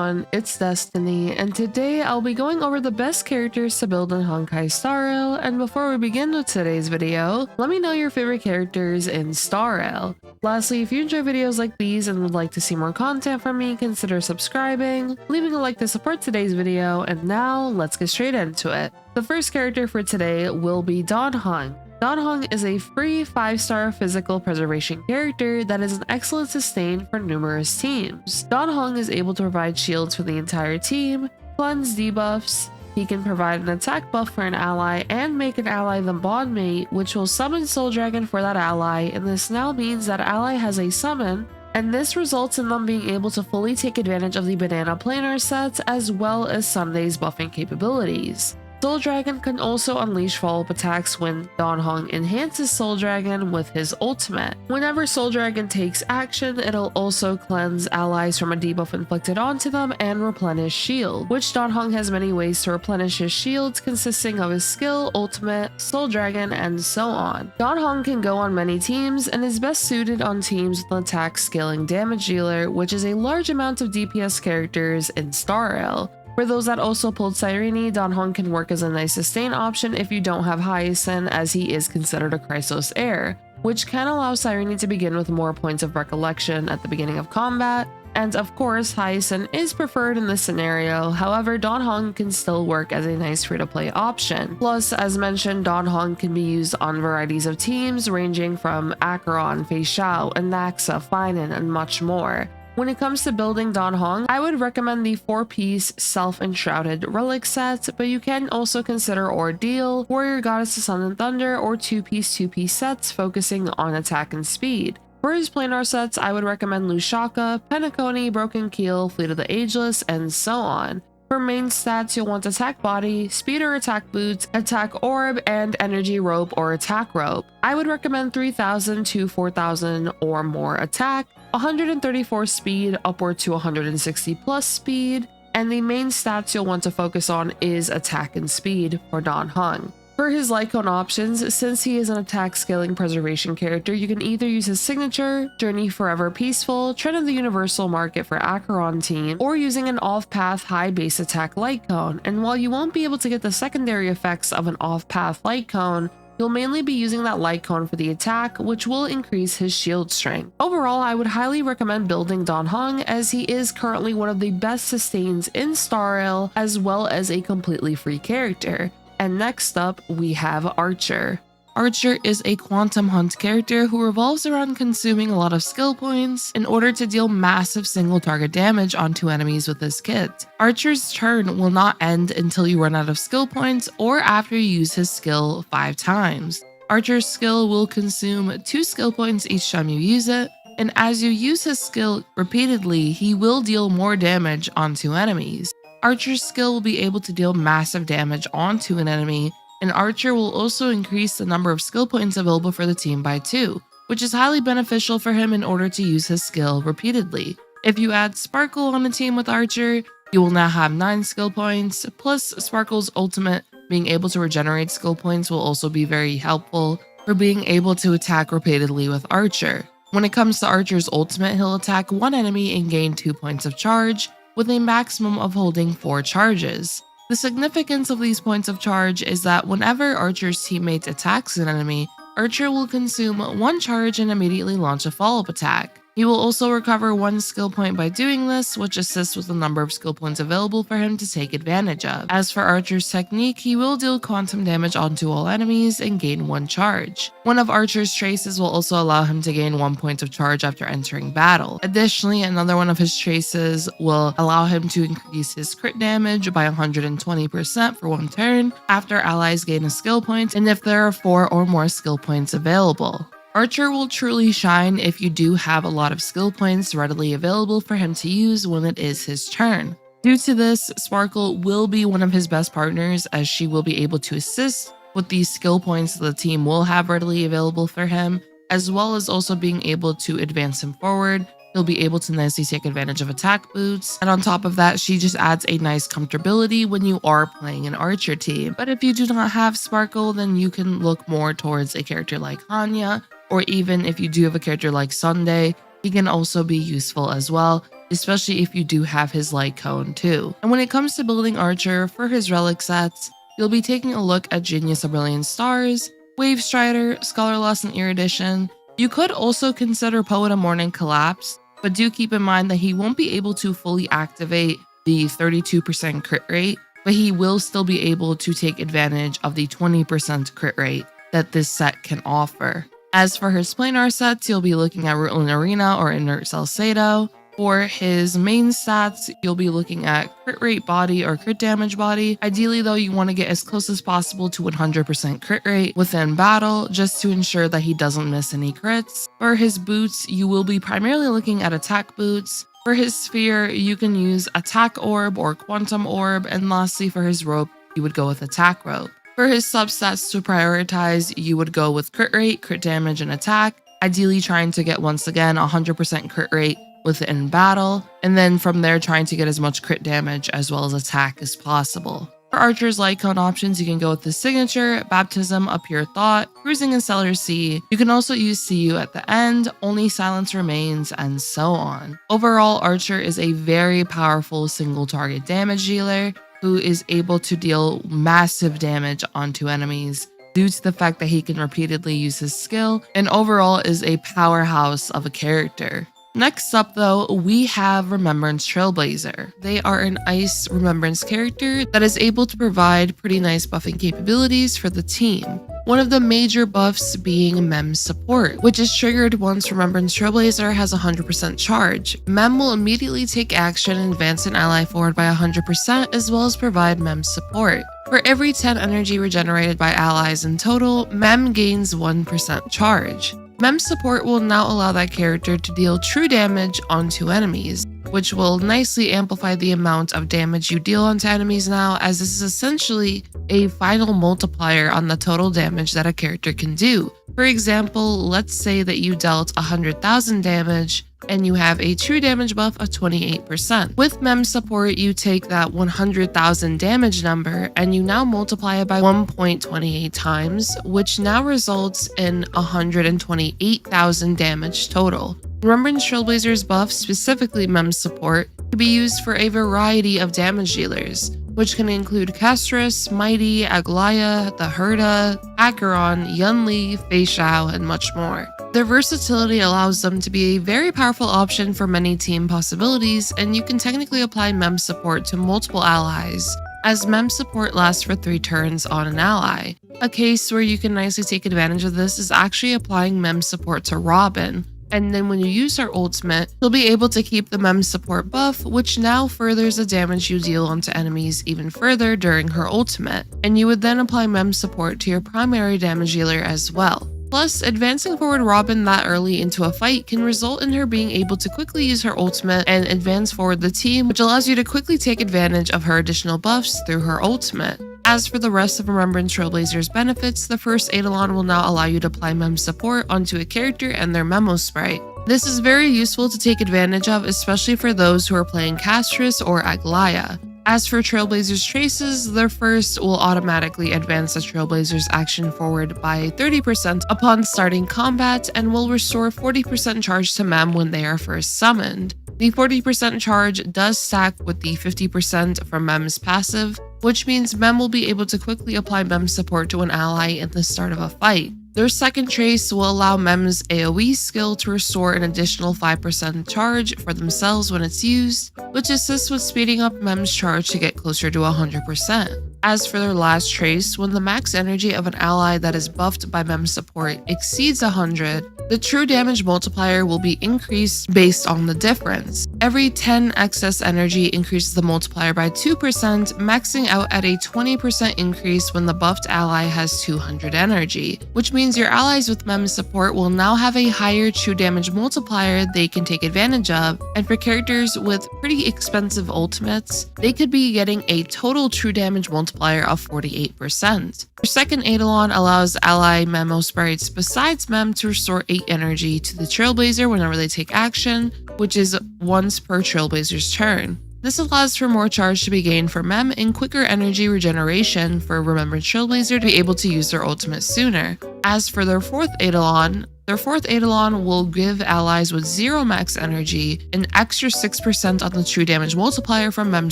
everyone, it's Destiny, and today I'll be going over the best characters to build in Honkai Star Rail. And before we begin with today's video, let me know your favorite characters in Star Rail. Lastly, if you enjoy videos like these and would like to see more content from me, consider subscribing, leaving a like to support today's video, and now let's get straight into it. The first character for today will be Heng. Heng is a free 5-star physical preservation character that is an excellent sustain for numerous teams. Heng is able to provide shields for the entire team, cleanse debuffs, he can provide an attack buff for an ally, and make an ally the bond mate, which will summon Soul Dragon for that ally, and this now means that ally has a summon, and this results in them being able to fully take advantage of the banana planar sets as well as Sunday's buffing capabilities. Soul Dragon can also unleash follow-up attacks when Heng enhances Soul Dragon with his ultimate. Whenever Soul Dragon takes action, it'll also cleanse allies from a debuff inflicted onto them and replenish shield, which Heng has many ways to replenish his shields, consisting of his skill, ultimate, Soul Dragon, and so on. Heng can go on many teams and is best suited on teams with an attack scaling damage dealer, which is a large amount of DPS characters in Star Rail. For those that also pulled Cyrene, Heng can work as a nice sustain option if you don't have Hyacinth, as he is considered a Chrysos heir, which can allow Cyrene to begin with more points of recollection at the beginning of combat. And of course, Hyacinth is preferred in this scenario, however Heng can still work as a nice free-to-play option. Plus, as mentioned, Heng can be used on varieties of teams ranging from Acheron, Fei Xiao, Anaxa, Finan, and much more. When it comes to building Heng, I would recommend the 4-piece Self-Enshrouded Relic set, but you can also consider Ordeal, Warrior Goddess of Sun and Thunder, or 2-piece sets focusing on attack and speed. For his planar sets, I would recommend Lushaka, Penacony, Broken Keel, Fleet of the Ageless, and so on. For main stats, you'll want Attack Body, Speed or Attack Boots, Attack Orb, and Energy Rope or Attack Rope. I would recommend 3000 to 4000 or more attack, 134 speed upward to 160 plus speed, and the main stats you'll want to focus on is attack and speed for Heng. For his Lycone options, since he is an attack scaling preservation character, you can either use his signature, Journey Forever Peaceful, Trend of the Universal Market for Acheron team, or using an off-path high base attack Lycone. And while you won't be able to get the secondary effects of an off-path Lycone, you'll mainly be using that Lycone for the attack, which will increase his shield strength. Overall, I would highly recommend building Heng, as he is currently one of the best sustains in Star Rail, as well as a completely free character. And next up, we have Archer. Archer is a Quantum Hunt character who revolves around consuming a lot of skill points in order to deal massive single target damage onto enemies with his kit. Archer's turn will not end until you run out of skill points or after you use his skill 5 times. Archer's skill will consume 2 skill points each time you use it, and as you use his skill repeatedly, he will deal more damage onto enemies. Archer's skill will be able to deal massive damage onto an enemy, and Archer will also increase the number of skill points available for the team by 2, which is highly beneficial for him in order to use his skill repeatedly. If you add Sparkle on a team with Archer, you will now have 9 skill points, plus Sparkle's ultimate being able to regenerate skill points will also be very helpful for being able to attack repeatedly with Archer. When it comes to Archer's ultimate, he'll attack one enemy and gain 2 points of charge, with a maximum of holding 4 charges. The significance of these points of charge is that whenever Archer's teammate attacks an enemy, Archer will consume 1 charge and immediately launch a follow-up attack. He will also recover 1 skill point by doing this, which assists with the number of skill points available for him to take advantage of. As for Archer's technique, he will deal quantum damage onto all enemies and gain 1 charge. One of Archer's traces will also allow him to gain 1 point of charge after entering battle. Additionally, another one of his traces will allow him to increase his crit damage by 120% for 1 turn after allies gain a skill point and if there are 4 or more skill points available. Archer will truly shine if you do have a lot of skill points readily available for him to use when it is his turn. Due to this, Sparkle will be one of his best partners, as she will be able to assist with these skill points the team will have readily available for him, as well as also being able to advance him forward. He'll be able to nicely take advantage of attack boots, and on top of that, she just adds a nice comfortability when you are playing an Archer team. But if you do not have Sparkle, then you can look more towards a character like Hanya, or even if you do have a character like Sunday, he can also be useful as well, especially if you do have his light cone too. And when it comes to building Archer for his relic sets, you'll be taking a look at Genius of Brilliant Stars, Wave Strider, Scholar Lost, and Erudition. You could also consider Poet of Morning Collapse, but do keep in mind that he won't be able to fully activate the 32% crit rate, but he will still be able to take advantage of the 20% crit rate that this set can offer. As for his planar sets, you'll be looking at Rutland Arena or Inert Salcedo. For his main stats, you'll be looking at crit rate body or crit damage body. Ideally though, you want to get as close as possible to 100% crit rate within battle, just to ensure that he doesn't miss any crits. For his boots, you will be primarily looking at attack boots. For his sphere, you can use attack orb or quantum orb, and lastly for his rope, you would go with attack rope. For his substats to prioritize, you would go with crit rate, crit damage, and attack, ideally trying to get once again 100% crit rate within battle, and then from there trying to get as much crit damage as well as attack as possible. For Archer's light cone options, you can go with the Signature, Baptism, A Pure Thought, Cruising and Stellar Sea. You can also use CU at the end, Only Silence Remains, and so on. Overall, Archer is a very powerful single target damage dealer who is able to deal massive damage onto enemies due to the fact that he can repeatedly use his skill, and overall is a powerhouse of a character. Next up though, we have Remembrance Trailblazer. They are an Ice Remembrance character that is able to provide pretty nice buffing capabilities for the team. One of the major buffs being Mem support, which is triggered once Remembrance Trailblazer has 100% charge. Mem will immediately take action and advance an ally forward by 100%, as well as provide Mem support. For every 10 energy regenerated by allies in total, Mem gains 1% charge. Mem support will now allow that character to deal true damage onto enemies, which will nicely amplify the amount of damage you deal onto enemies now, as this is essentially a final multiplier on the total damage that a character can do. For example, let's say that you dealt 100,000 damage and you have a true damage buff of 28%. With Mem support, you take that 100,000 damage number and you now multiply it by 1.28 times, which now results in 128,000 damage total. Remembrance Trailblazer's buff, specifically Mem support, can be used for a variety of damage dealers, which can include Castrus, Mighty, Aglaya, the Herda, Acheron, Yunli, Fei Shao, and much more. Their versatility allows them to be a very powerful option for many team possibilities, and you can technically apply Mem support to multiple allies, as Mem support lasts for 3 turns on an ally. A case where you can nicely take advantage of this is actually applying Mem support to Robin, and then when you use her ultimate, you'll be able to keep the Mem support buff, which now furthers the damage you deal onto enemies even further during her ultimate, and you would then apply Mem support to your primary damage dealer as well. Plus, advancing forward Robin that early into a fight can result in her being able to quickly use her ultimate and advance forward the team, which allows you to quickly take advantage of her additional buffs through her ultimate. As for the rest of Remembrance Trailblazer's benefits, the first Eidolon will now allow you to apply Mem support onto a character and their Memo Sprite. This is very useful to take advantage of, especially for those who are playing Castrus or Aglaya. As for Trailblazer's traces, their first will automatically advance the Trailblazer's action forward by 30% upon starting combat and will restore 40% charge to Mem when they are first summoned. The 40% charge does stack with the 50% from Mem's passive, which means Mem will be able to quickly apply Mem support to an ally at the start of a fight. Their second trace will allow Mem's AoE skill to restore an additional 5% charge for themselves when it's used, which assists with speeding up Mem's charge to get closer to 100%. As for their last trace, when the max energy of an ally that is buffed by Mem support exceeds 100, the true damage multiplier will be increased based on the difference. Every 10 excess energy increases the multiplier by 2%, maxing out at a 20% increase when the buffed ally has 200 energy, which means your allies with Mem support will now have a higher true damage multiplier they can take advantage of, and for characters with pretty expensive ultimates, they could be getting a total true damage multiplier of 48%. Your second Eidolon allows ally Memo Sprites besides Mem to restore 8 energy to the Trailblazer whenever they take action, which is once per Trailblazer's turn. This allows for more charge to be gained for Mem and quicker energy regeneration for Remembrance Trailblazer to be able to use their ultimate sooner. As for their fourth Eidolon, Their 4th Eidolon will give allies with 0 max energy an extra 6% on the true damage multiplier from Mem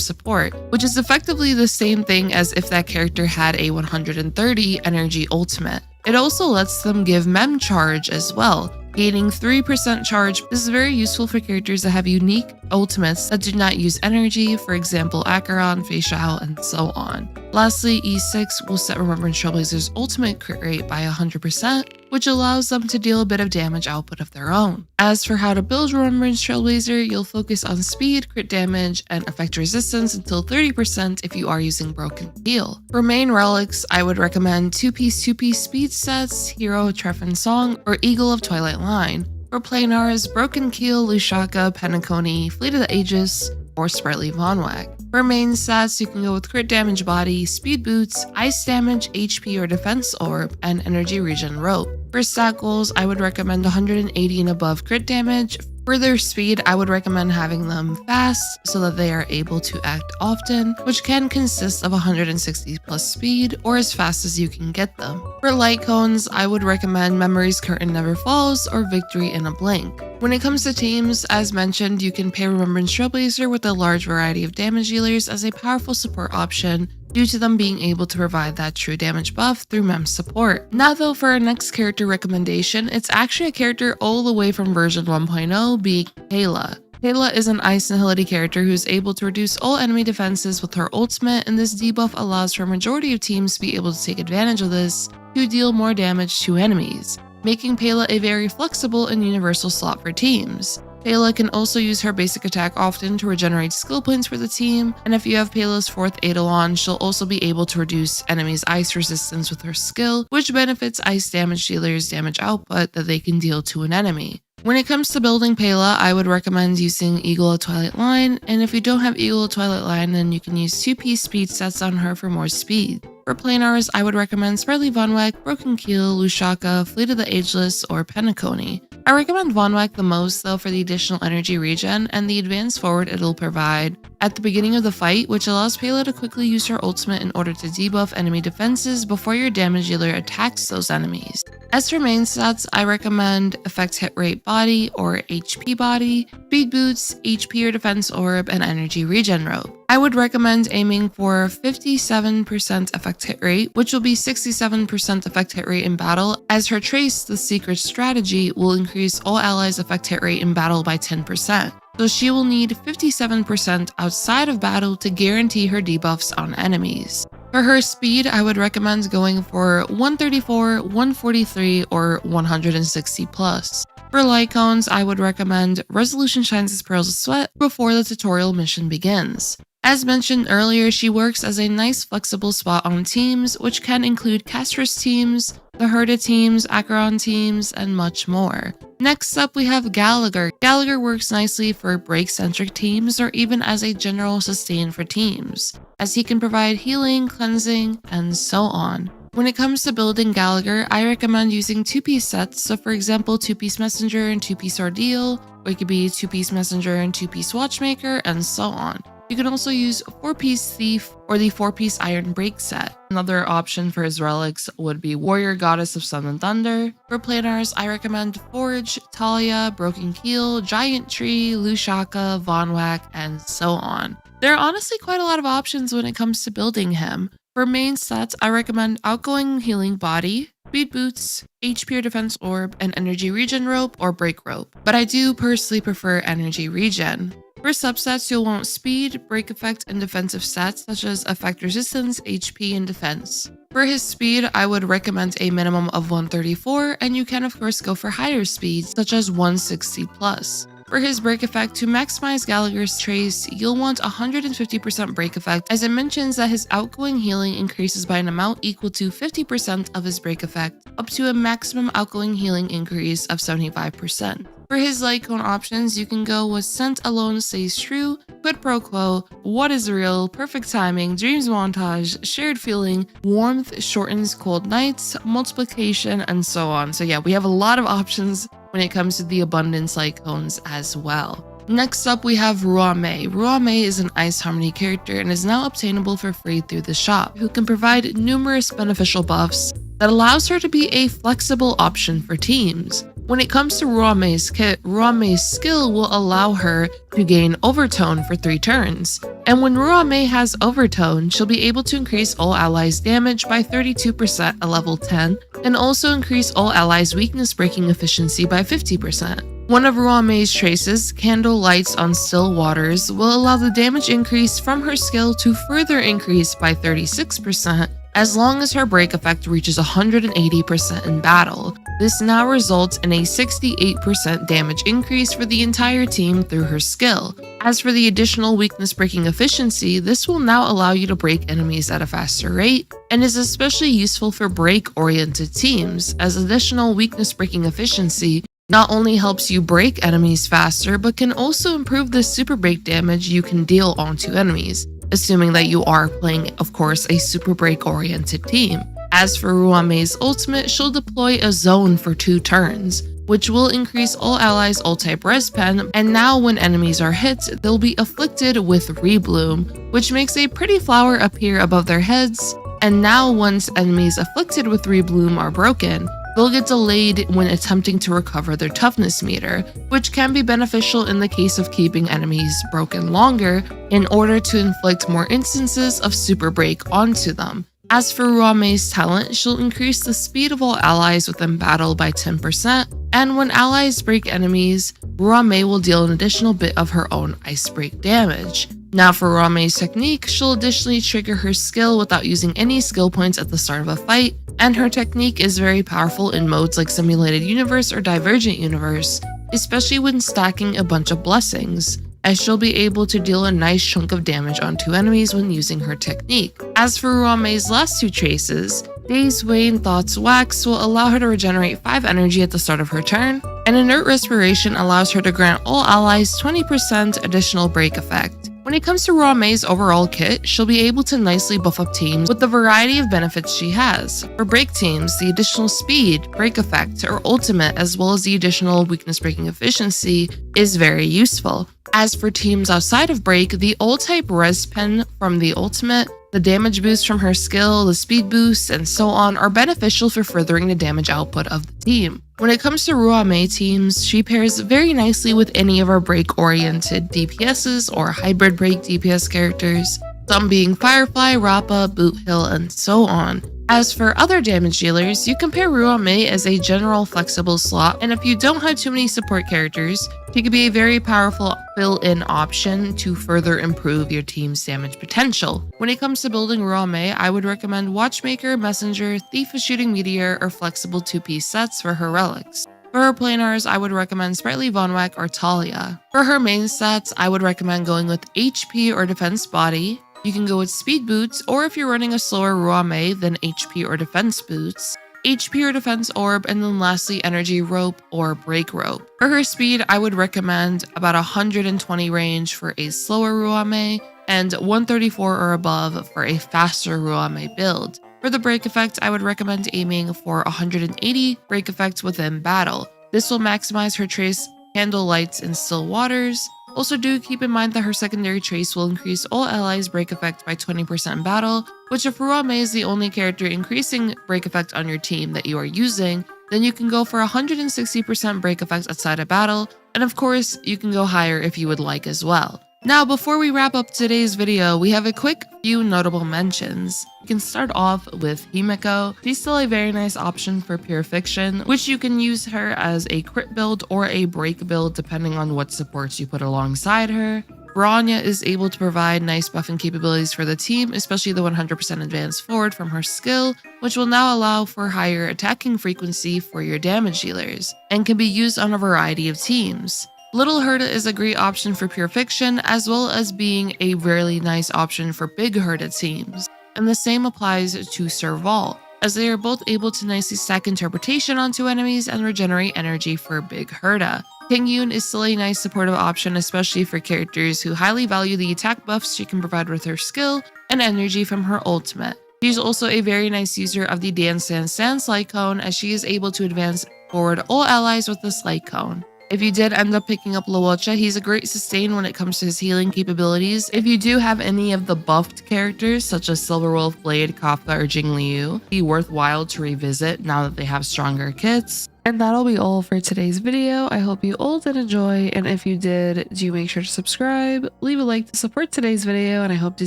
support, which is effectively the same thing as if that character had a 130 energy ultimate. It also lets them give Mem charge as well, gaining 3% charge. This is very useful for characters that have unique ultimates that do not use energy, for example Acheron, Fei Shao, and so on. Lastly, E6 will set Remembrance Trailblazer's ultimate crit rate by 100%, which allows them to deal a bit of damage output of their own. As for how to build Remembrance Trailblazer, you'll focus on speed, crit damage, and effect resistance until 30% if you are using Broken Keel. For main relics, I would recommend 2-piece speed sets, Hero, Tref and Song, or Eagle of Twilight Line. For planars, Broken Keel, Lushaka, Penacony, Fleet of the Aegis, or Sprightly Vonwag. For main stats, you can go with crit damage body, speed boots, ice damage, HP or defense orb, and energy regen rope. For stat goals, I would recommend 180 and above crit damage. For their speed, I would recommend having them fast so that they are able to act often, which can consist of 160 plus speed or as fast as you can get them. For light cones, I would recommend Memory's Curtain Never Falls or Victory in a Blink. When it comes to teams, as mentioned, you can pair Remembrance Trailblazer with a large variety of damage dealers as a powerful support option due to them being able to provide that true damage buff through Mem support. Now though, for our next character recommendation, it's actually a character all the way from version 1.0, being Pela. Pela is an Ice Nihility character who is able to reduce all enemy defenses with her ultimate, and this debuff allows for a majority of teams to be able to take advantage of this to deal more damage to enemies, making Pela a very flexible and universal slot for teams. Pela can also use her basic attack often to regenerate skill points for the team, and if you have Pela's 4th Eidolon, she'll also be able to reduce enemies' ice resistance with her skill, which benefits ice damage dealers' damage output that they can deal to an enemy. When it comes to building Pela, I would recommend using Eagle of Twilight Line, and if you don't have Eagle of Twilight Line, then you can use 2-piece speed sets on her for more speed. For planars, I would recommend Sprightly Vonwag, Broken Keel, Lushaka, Fleet of the Ageless, or Penacony. I recommend Vonwag the most though for the additional energy regen and the advance forward it'll provide at the beginning of the fight, which allows Pela to quickly use her ultimate in order to debuff enemy defenses before your damage dealer attacks those enemies. As for main stats, I recommend Effect Hit Rate Body or HP Body, Speed Boots, HP or Defense Orb, and Energy Regen Rope. I would recommend aiming for 57% effect hit rate, which will be 67% effect hit rate in battle, as her trace, the secret strategy, will increase all allies' effect hit rate in battle by 10%. So she will need 57% outside of battle to guarantee her debuffs on enemies. For her speed, I would recommend going for 134, 143, or 160 plus. For light cones, I would recommend Resolution Shines as Pearls of Sweat before the tutorial mission begins. As mentioned earlier, she works as a nice flexible spot on teams, which can include Castrus teams, the Herda teams, Acheron teams, and much more. Next up, we have Gallagher. Gallagher works nicely for break-centric teams or even as a general sustain for teams, as he can provide healing, cleansing, and so on. When it comes to building Gallagher, I recommend using 2-piece sets, so for example 2-piece Messenger and 2-piece Ordeal, or it could be 2-piece Messenger and 2-piece Watchmaker, and so on. You can also use 4-piece Thief or the 4-piece Iron Break set. Another option for his relics would be Warrior Goddess of Sun and Thunder. For planars, I recommend Forge, Talia, Broken Keel, Giant Tree, Lushaka, Vonwag, and so on. There are honestly quite a lot of options when it comes to building him. For main stats, I recommend Outgoing Healing Body, Speed Boots, HP or Defense Orb, and Energy Regen Rope or Break Rope, but I do personally prefer Energy Regen. For substats, you'll want Speed, Break Effect, and defensive stats such as Effect Resistance, HP, and Defense. For his speed, I would recommend a minimum of 134, and you can of course go for higher speeds such as 160 plus. For his break effect, to maximize Gallagher's trace, you'll want 150% break effect, as it mentions that his outgoing healing increases by an amount equal to 50% of his break effect, up to a maximum outgoing healing increase of 75%. For his light cone options, you can go with Scent Alone Stays True, Quid Pro Quo, What Is Real, Perfect Timing, Dreams Montage, Shared Feeling, Warmth Shortens Cold Nights, Multiplication, and so on. So yeah, we have a lot of options when it comes to the abundance light cones as well. Next up, we have Ruan. Ruan is an Ice Harmony character and is now obtainable for free through the shop, who can provide numerous beneficial buffs that allows her to be a flexible option for teams. When it comes to Ruanmei's kit, Ruanmei's skill will allow her to gain Overtone for 3 turns. And when Ruanmei has Overtone, she'll be able to increase all allies' damage by 32% at level 10, and also increase all allies' weakness breaking efficiency by 50%. One of Ruanmei's traces, Candle Lights on Still Waters, will allow the damage increase from her skill to further increase by 36%, as long as her break effect reaches 180% in battle. This now results in a 68% damage increase for the entire team through her skill. As for the additional weakness breaking efficiency, this will now allow you to break enemies at a faster rate, and is especially useful for break-oriented teams, as additional weakness breaking efficiency not only helps you break enemies faster, but can also improve the super break damage you can deal onto enemies, assuming that you are playing, of course, a super break oriented team. As for Ruanmei's ultimate, she'll deploy a zone for 2 turns, which will increase all allies' ult-type res pen, and now when enemies are hit, they'll be afflicted with Rebloom, which makes a pretty flower appear above their heads, and now once enemies afflicted with Rebloom are broken, they'll get delayed when attempting to recover their toughness meter, which can be beneficial in the case of keeping enemies broken longer in order to inflict more instances of super break onto them. As for Ruanmei's talent, she'll increase the speed of all allies within battle by 10%, and when allies break enemies, Ruanmei will deal an additional bit of her own ice break damage. Now for Ruanmei's technique, she'll additionally trigger her skill without using any skill points at the start of a fight, and her technique is very powerful in modes like Simulated Universe or Divergent Universe, especially when stacking a bunch of blessings, as she'll be able to deal a nice chunk of damage onto enemies when using her technique. As for Ruanmei's last 2 traces, Days Wane Thoughts Wax will allow her to regenerate 5 energy at the start of her turn, and Inert Respiration allows her to grant all allies 20% additional break effect. When it comes to Ruanmei's overall kit, she'll be able to nicely buff up teams with the variety of benefits she has. For break teams, the additional speed, break effect, or ultimate, as well as the additional weakness breaking efficiency, is very useful. As for teams outside of break, the ult-type res pen from the ultimate, the damage boost from her skill, the speed boost, and so on are beneficial for furthering the damage output of the team. When it comes to Ruanmei teams, she pairs very nicely with any of our break-oriented DPSs or hybrid break DPS characters, some being Firefly, Rappa, Boot Hill, and so on. As for other damage dealers, you can pair Ruanmei as a general flexible slot, and if you don't have too many support characters, she could be a very powerful fill-in option to further improve your team's damage potential. When it comes to building Ruanmei, I would recommend Watchmaker, Messenger, Thief of Shooting Meteor, or flexible 2-piece sets for her relics. For her planars, I would recommend Sprightly Vonwak or Talia. For her main stats, I would recommend going with HP or Defense Body. You can go with Speed Boots, or if you're running a slower Ruanmei, then HP or Defense Boots, HP or Defense Orb, and then lastly Energy Rope or Break Rope. For her speed, I would recommend about 120 range for a slower Ruanmei, and 134 or above for a faster Ruanmei build. For the break effect, I would recommend aiming for 180 break effects within battle. This will maximize her trace Candle Lights in Still Waters. Also do keep in mind that her secondary trace will increase all allies' break effect by 20% in battle, which if Ruanmei is the only character increasing break effect on your team that you are using, then you can go for 160% break effect outside of battle, and of course, you can go higher if you would like as well. Now, before we wrap up today's video, we have a quick few notable mentions. We can start off with Himeko. She's still a very nice option for pure fiction, which you can use her as a crit build or a break build depending on what supports you put alongside her. Bronya is able to provide nice buffing capabilities for the team, especially the 100% advance forward from her skill, which will now allow for higher attacking frequency for your damage dealers, and can be used on a variety of teams. Little Herda is a great option for pure fiction, as well as being a really nice option for big Herda teams, and the same applies to Serval, as they are both able to nicely stack interpretation onto enemies and regenerate energy for big Herda. Heng is still a nice supportive option, especially for characters who highly value the attack buffs she can provide with her skill and energy from her ultimate. She's also a very nice user of the Dance Dance Dance Light Cone, as she is able to advance forward all allies with the Light Cone. If you did end up picking up Luocha, he's a great sustain when it comes to his healing capabilities. If you do have any of the buffed characters such as Silverwolf, Blade, Kafka, or Jingliu, be worthwhile to revisit now that they have stronger kits. And that'll be all for today's video. I hope you all did enjoy, and if you did, do make sure to subscribe, leave a like to support today's video, and I hope to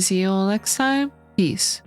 see you all next time. Peace.